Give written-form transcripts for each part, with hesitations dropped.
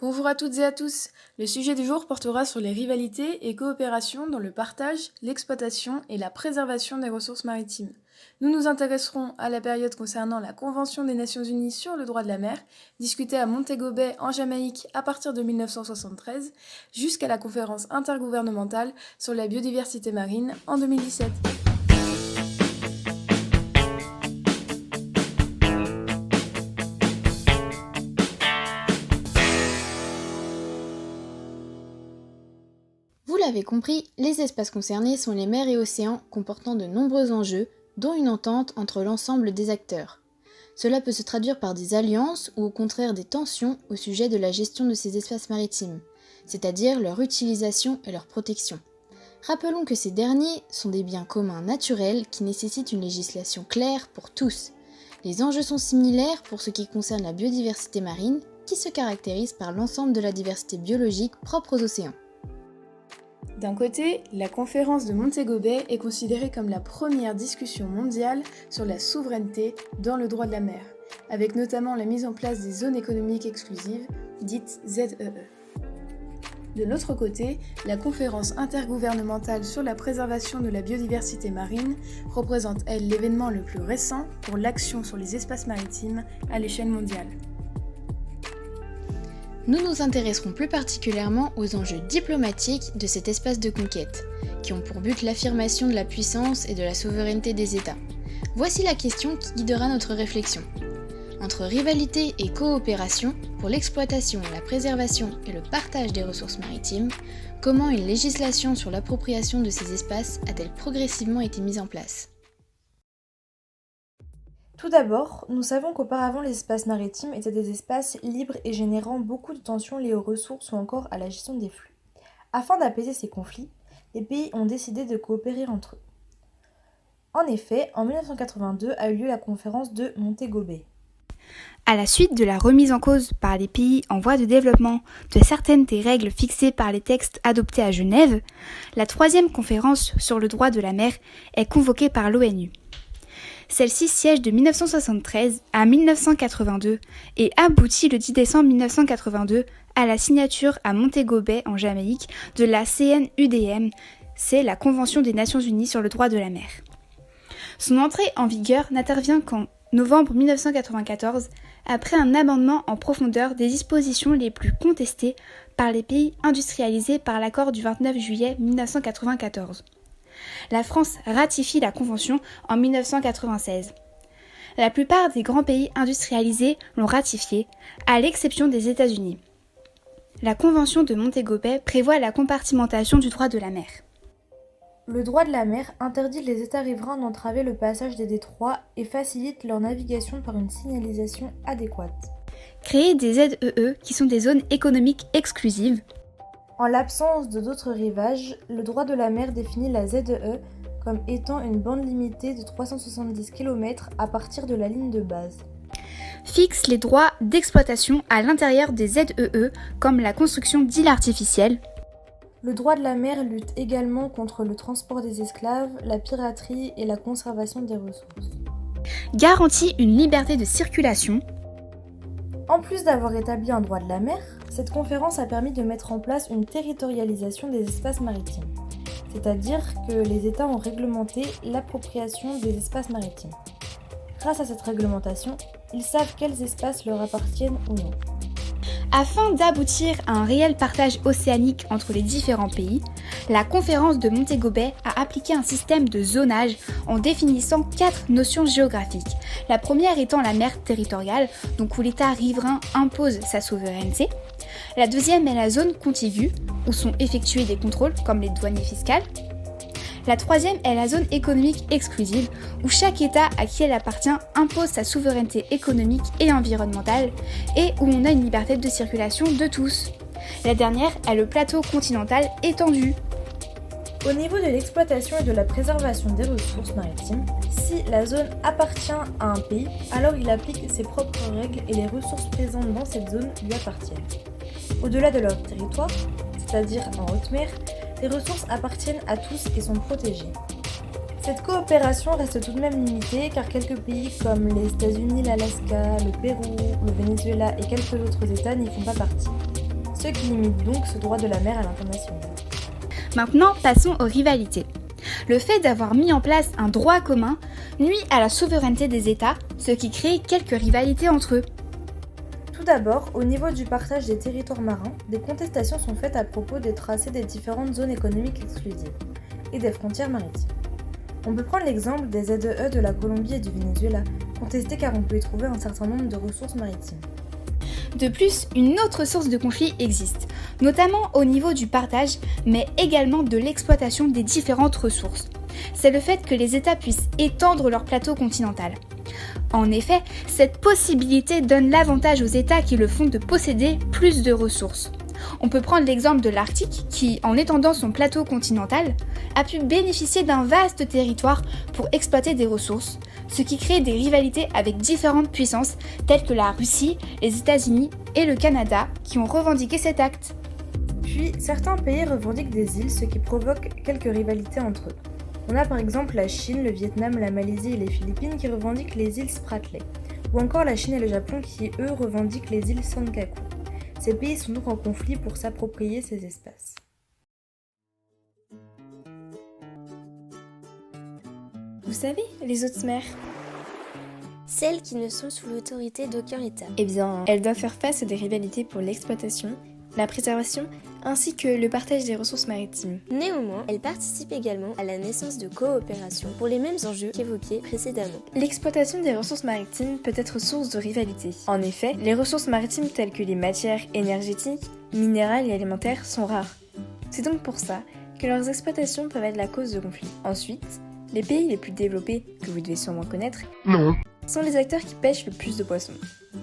Bonjour à toutes et à tous. Le sujet du jour portera sur les rivalités et coopérations dans le partage, l'exploitation et la préservation des ressources maritimes. Nous nous intéresserons à la période concernant la Convention des Nations Unies sur le droit de la mer, discutée à Montego Bay en Jamaïque à partir de 1973, jusqu'à la conférence intergouvernementale sur la biodiversité marine en 2017. Vous l'avez compris, les espaces concernés sont les mers et océans comportant de nombreux enjeux, dont une entente entre l'ensemble des acteurs. Cela peut se traduire par des alliances ou au contraire des tensions au sujet de la gestion de ces espaces maritimes, c'est-à-dire leur utilisation et leur protection. Rappelons que ces derniers sont des biens communs naturels qui nécessitent une législation claire pour tous. Les enjeux sont similaires pour ce qui concerne la biodiversité marine, qui se caractérise par l'ensemble de la diversité biologique propre aux océans. D'un côté, la conférence de Montego Bay est considérée comme la première discussion mondiale sur la souveraineté dans le droit de la mer, avec notamment la mise en place des zones économiques exclusives, dites ZEE. De l'autre côté, la conférence intergouvernementale sur la préservation de la biodiversité marine représente, elle, l'événement le plus récent pour l'action sur les espaces maritimes à l'échelle mondiale. Nous nous intéresserons plus particulièrement aux enjeux diplomatiques de cet espace de conquête, qui ont pour but l'affirmation de la puissance et de la souveraineté des États. Voici la question qui guidera notre réflexion. Entre rivalité et coopération, pour l'exploitation, la préservation et le partage des ressources maritimes, comment une législation sur l'appropriation de ces espaces a-t-elle progressivement été mise en place ? Tout d'abord, nous savons qu'auparavant les espaces maritimes étaient des espaces libres et générant beaucoup de tensions liées aux ressources ou encore à la gestion des flux. Afin d'apaiser ces conflits, les pays ont décidé de coopérer entre eux. En effet, en 1982 a eu lieu la conférence de Montego Bay. À la suite de la remise en cause par les pays en voie de développement de certaines des règles fixées par les textes adoptés à Genève, la troisième conférence sur le droit de la mer est convoquée par l'ONU. Celle-ci siège de 1973 à 1982 et aboutit le 10 décembre 1982 à la signature à Montego Bay en Jamaïque de la CNUDM, c'est la Convention des Nations Unies sur le droit de la mer. Son entrée en vigueur n'intervient qu'en novembre 1994, après un amendement en profondeur des dispositions les plus contestées par les pays industrialisés par l'accord du 29 juillet 1994. La France ratifie la Convention en 1996. La plupart des grands pays industrialisés l'ont ratifiée, à l'exception des États-Unis. La Convention de Montego Bay prévoit la compartimentation du droit de la mer. Le droit de la mer interdit les États riverains d'entraver le passage des détroits et facilite leur navigation par une signalisation adéquate. Créer des ZEE, qui sont des zones économiques exclusives. En l'absence de d'autres rivages, le droit de la mer définit la ZEE comme étant une bande limitée de 370 km à partir de la ligne de base. Fixe les droits d'exploitation à l'intérieur des ZEE, comme la construction d'îles artificielles. Le droit de la mer lutte également contre le transport des esclaves, la piraterie et la conservation des ressources. Garantit une liberté de circulation. En plus d'avoir établi un droit de la mer, cette conférence a permis de mettre en place une territorialisation des espaces maritimes, c'est-à-dire que les États ont réglementé l'appropriation des espaces maritimes. Grâce à cette réglementation, ils savent quels espaces leur appartiennent ou non. Afin d'aboutir à un réel partage océanique entre les différents pays, la conférence de Montego Bay a appliqué un système de zonage en définissant 4 notions géographiques. La première étant la mer territoriale, donc où l'État riverain impose sa souveraineté. La deuxième est la zone contiguë, où sont effectués des contrôles comme les douaniers fiscales. La troisième est la zone économique exclusive, où chaque État à qui elle appartient impose sa souveraineté économique et environnementale, et où on a une liberté de circulation de tous. La dernière est le plateau continental étendu. Au niveau de l'exploitation et de la préservation des ressources maritimes, si la zone appartient à un pays, alors il applique ses propres règles et les ressources présentes dans cette zone lui appartiennent. Au-delà de leur territoire, c'est-à-dire en haute mer, les ressources appartiennent à tous et sont protégées. Cette coopération reste tout de même limitée car quelques pays comme les États-Unis, l'Alaska, le Pérou, le Venezuela et quelques autres États n'y font pas partie. ce qui limite donc ce droit de la mer à l'international. Maintenant, passons aux rivalités. Le fait d'avoir mis en place un droit commun nuit à la souveraineté des États, ce qui crée quelques rivalités entre eux. Tout d'abord, au niveau du partage des territoires marins, des contestations sont faites à propos des tracés des différentes zones économiques exclusives et des frontières maritimes. On peut prendre l'exemple des ZEE de la Colombie et du Venezuela, contestés car on peut y trouver un certain nombre de ressources maritimes. De plus, une autre source de conflit existe, notamment au niveau du partage, mais également de l'exploitation des différentes ressources. C'est le fait que les États puissent étendre leur plateau continental. En effet, cette possibilité donne l'avantage aux États qui le font de posséder plus de ressources. On peut prendre l'exemple de l'Arctique qui, en étendant son plateau continental, a pu bénéficier d'un vaste territoire pour exploiter des ressources, ce qui crée des rivalités avec différentes puissances telles que la Russie, les États-Unis et le Canada qui ont revendiqué cet acte. Puis, certains pays revendiquent des îles, ce qui provoque quelques rivalités entre eux. On a par exemple la Chine, le Vietnam, la Malaisie et les Philippines qui revendiquent les îles Spratly, ou encore la Chine et le Japon qui, eux, revendiquent les îles Senkaku. Ces pays sont donc en conflit pour s'approprier ces espaces. Vous savez, les hautes mers, Celles qui ne sont sous l'autorité d'aucun État. eh bien, elles doivent faire face à des rivalités pour l'exploitation, la préservation, ainsi que le partage des ressources maritimes. Néanmoins, elles participent également à la naissance de coopérations pour les mêmes enjeux qu'évoqués précédemment. L'exploitation des ressources maritimes peut être source de rivalité. En effet, les ressources maritimes telles que les matières énergétiques, minérales et alimentaires sont rares. C'est donc pour ça que leurs exploitations peuvent être la cause de conflits. Ensuite, les pays les plus développés, que vous devez sûrement connaître, sont les acteurs qui pêchent le plus de poissons.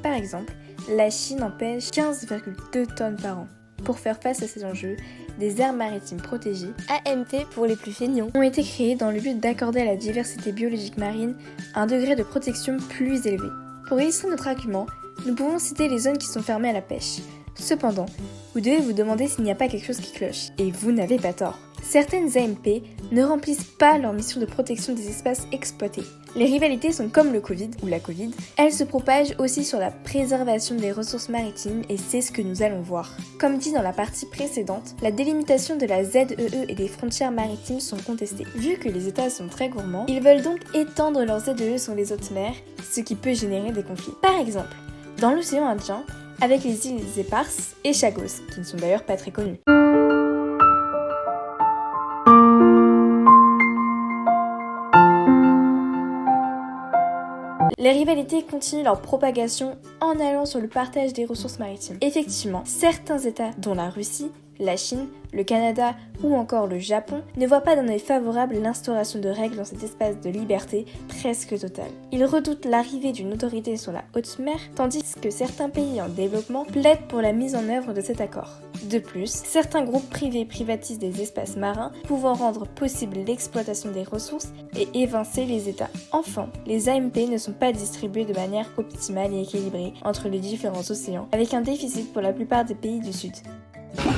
Par exemple, la Chine en pêche 15,2 tonnes par an. Pour faire face à ces enjeux, des aires maritimes protégées AMP pour les plus feignants. ont été créées dans le but d'accorder à la diversité biologique marine un degré de protection plus élevé. Pour illustrer notre argument, nous pouvons citer les zones qui sont fermées à la pêche. Cependant, vous devez vous demander s'il n'y a pas quelque chose qui cloche. Et vous n'avez pas tort. Certaines AMP ne remplissent pas leur mission de protection des espaces exploités. Les rivalités sont comme le Covid, ou la Covid, elles se propagent aussi sur la préservation des ressources maritimes et c'est ce que nous allons voir. Comme dit dans la partie précédente, la délimitation de la ZEE et des frontières maritimes sont contestées. Vu que les États sont très gourmands, ils veulent donc étendre leurs ZEE sur les hautes mers, ce qui peut générer des conflits. Par exemple, dans l'océan Indien, avec les îles éparses et Chagos, qui ne sont d'ailleurs pas très connues. Les rivalités continuent leur propagation en allant sur le partage des ressources maritimes. Effectivement, certains États, dont la Russie, la Chine, le Canada ou encore le Japon, ne voient pas d'un œil favorable l'instauration de règles dans cet espace de liberté presque totale. Ils redoutent l'arrivée d'une autorité sur la haute mer, tandis que certains pays en développement plaident pour la mise en œuvre de cet accord. De plus, certains groupes privés privatisent des espaces marins, pouvant rendre possible l'exploitation des ressources et évincer les États. Enfin, les AMP ne sont pas distribués de manière optimale et équilibrée entre les différents océans, avec un déficit pour la plupart des pays du Sud.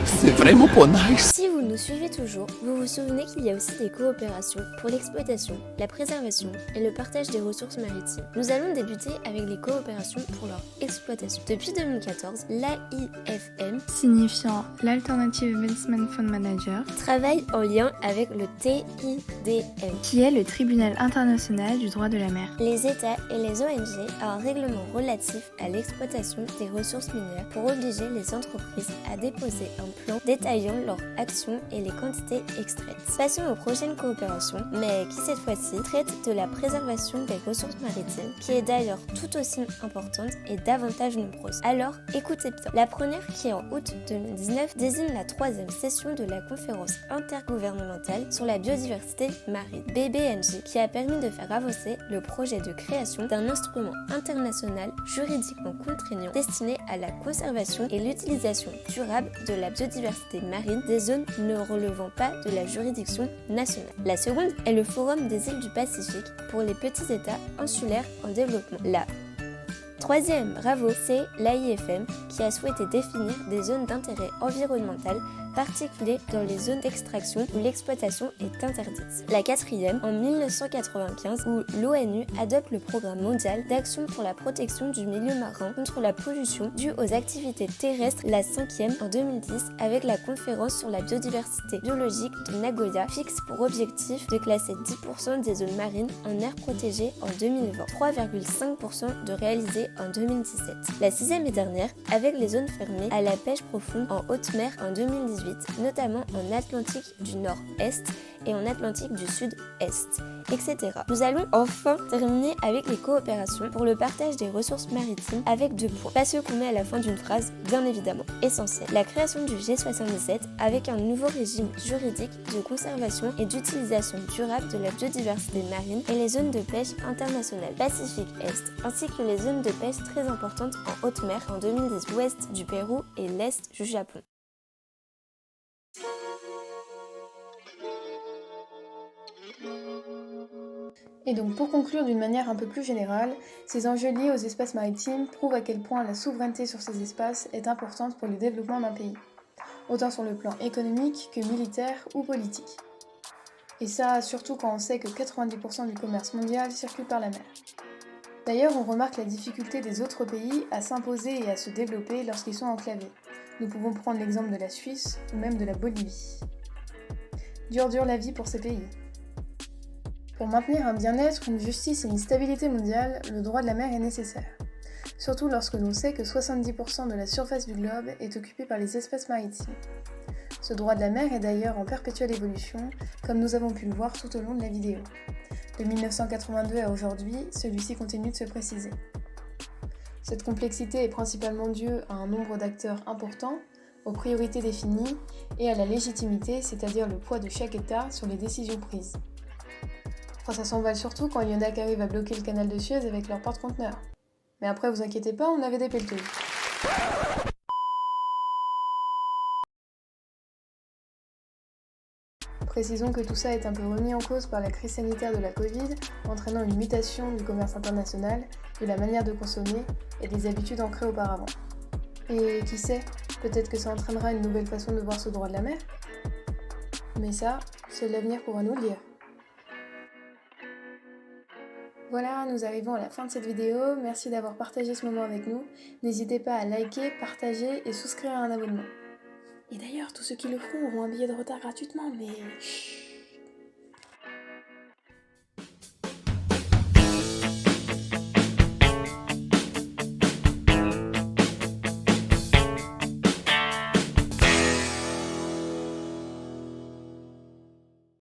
C'est vraiment pas nice. Si vous nous suivez toujours, vous vous souvenez qu'il y a aussi des coopérations pour l'exploitation, la préservation et le partage des ressources maritimes. Nous allons débuter avec les coopérations pour leur exploitation. Depuis 2014, l'AIFM, Signifiant l'Alternative Investment Fund Manager, travaille en lien avec le TIDM. qui est le Tribunal international du droit de la mer. Les États et les ONG à un règlement relatif à l'exploitation des ressources minières pour obliger les entreprises à déposer un plan détaillant leurs actions et les quantités extraites. Passons aux prochaines coopérations, mais qui cette fois-ci traitent de la préservation des ressources maritimes, qui est d'ailleurs tout aussi importante et davantage nombreuse. Alors, écoutez bien. La première, qui est en août 2019, désigne la 3e session de la conférence intergouvernementale sur la biodiversité marine, BBNJ, qui a permis de faire avancer le projet de création d'un instrument international juridiquement contraignant destiné à la conservation et l'utilisation durable de la biodiversité marine des zones ne relevant pas de la juridiction nationale. La seconde est le Forum des îles du Pacifique pour les petits États insulaires en développement, la Troisième bravo, c'est l'AIFM qui a souhaité définir des zones d'intérêt environnemental particuliers dans les zones d'extraction où l'exploitation est interdite. La quatrième, en 1995, où l'ONU adopte le programme mondial d'action pour la protection du milieu marin contre la pollution due aux activités terrestres. La cinquième, en 2010, avec la conférence sur la biodiversité biologique de Nagoya, fixe pour objectif de classer 10% des zones marines en aires protégées en 2020, 3,5% de réalisés en 2017. La sixième et dernière, avec les zones fermées à la pêche profonde en haute mer en 2018, notamment en Atlantique du Nord-Est et en Atlantique du Sud-Est, etc. Nous allons enfin terminer avec les coopérations pour le partage des ressources maritimes avec 2 points. Pas ceux qu'on met à la fin d'une phrase, bien évidemment. Essentiel. La création du G77 avec un nouveau régime juridique de conservation et d'utilisation durable de la biodiversité marine et les zones de pêche internationales Pacifique Est, ainsi que les zones de pêche très importantes en haute mer en 2010, l'ouest du Pérou et l'est du Japon. Et donc pour conclure d'une manière un peu plus générale, ces enjeux liés aux espaces maritimes prouvent à quel point la souveraineté sur ces espaces est importante pour le développement d'un pays, autant sur le plan économique que militaire ou politique. Et ça surtout quand on sait que 90% du commerce mondial circule par la mer. D'ailleurs, on remarque la difficulté des autres pays à s'imposer et à se développer lorsqu'ils sont enclavés. Nous pouvons prendre l'exemple de la Suisse ou même de la Bolivie. Dure la vie pour ces pays. Pour maintenir un bien-être, une justice et une stabilité mondiale, le droit de la mer est nécessaire. Surtout lorsque l'on sait que 70% de la surface du globe est occupée par les espaces maritimes. Ce droit de la mer est d'ailleurs en perpétuelle évolution, comme nous avons pu le voir tout au long de la vidéo. De 1982 à aujourd'hui, celui-ci continue de se préciser. Cette complexité est principalement due à un nombre d'acteurs importants, aux priorités définies et à la légitimité, c'est-à-dire le poids de chaque État sur les décisions prises. Ça s'envole surtout quand il y en a qui arrivent à bloquer le canal de Suez avec leur porte-conteneurs. Mais après, vous inquiétez pas, on avait des pelleteuses. Précisons que tout ça est un peu remis en cause par la crise sanitaire de la Covid, entraînant une mutation du commerce international, de la manière de consommer et des habitudes ancrées auparavant. Et qui sait, peut-être que ça entraînera une nouvelle façon de voir ce droit de la mer. Mais ça, seul l'avenir pourra nous le dire. Voilà, nous arrivons à la fin de cette vidéo. Merci d'avoir partagé ce moment avec nous. N'hésitez pas à liker, partager et souscrire à un abonnement. Et d'ailleurs, tous ceux qui le feront auront un billet de retard gratuitement, mais chut.